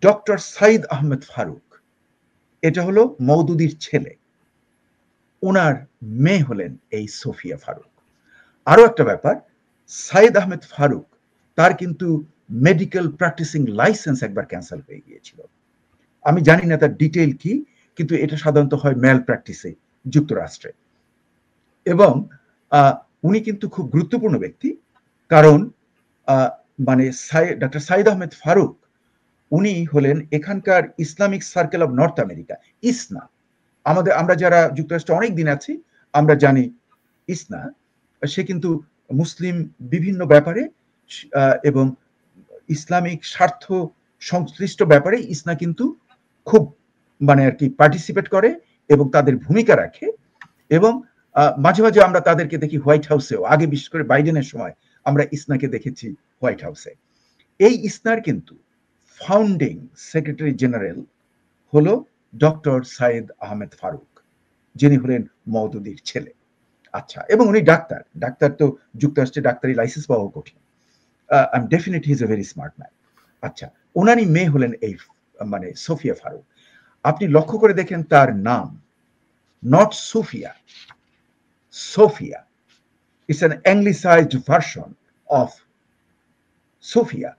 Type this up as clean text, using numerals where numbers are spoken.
Doctor Saeed Ahmed Faruk, এটা হলো মওদুদির ছেলে, ওনার মেয়ে হলেন এই সোফিয়া ফারুক। আরো একটা ব্যাপার, সাইদ আহমেদ ফারুক তার কিন্তু মেডিকেল প্র্যাকটিসিং লাইসেন্স একবার ক্যান্সেল হয়ে গিয়েছিল। আমি জানি না তার ডিটেইল কি, কিন্তু এটা সাধারণত হয় ম্যাল প্র্যাকটিসে যুক্তরাষ্ট্রে। এবং উনি কিন্তু খুব গুরুত্বপূর্ণ ব্যক্তি, কারণ মানে ডক্টর সাইদ আহমেদ ফারুক উনি হলেন এখানকার Islamic circle of north America, ISNA. আমরা যারা যুক্তরাষ্ট্রে অনেক দিন আছি আমরা জানি ইসনা, সে কিন্তু মুসলিম বিভিন্ন ব্যাপারে এবং ইসলামিক স্বার্থ সংশ্লিষ্ট ব্যাপারে ইসনা কিন্তু খুব মানে আর কি পার্টিসিপেট করে এবং তাদের ভূমিকা রাখে। এবং মাঝে মাঝে আমরা তাদেরকে দেখি হোয়াইট হাউসেও, আগে বিশেষ করে বাইডেনের সময় আমরা ইসনাকে দেখেছি হোয়াইট হাউসে। এই ইসনার কিন্তু ফাউন্ডিং সেক্রেটারি জেনারেল হলো ডক্টর সাইদ আহমেদ ফারুক, যিনি হলেন মওদুদির ছেলে। আচ্ছা, এবং উনি ডাক্তার, ডাক্তার তো যুক্তরাষ্ট্রে ডাক্তারি লাইসেন্স পাওয়া কঠিন। Definitely he is a very smart man. আচ্ছা, ওনারই মেয়ে হলেন এই মানে সোফিয়া ফারুক। আপনি লক্ষ্য করে দেখেন তার নাম not Sufia, Sophia. It's an anglicised version of Sophia.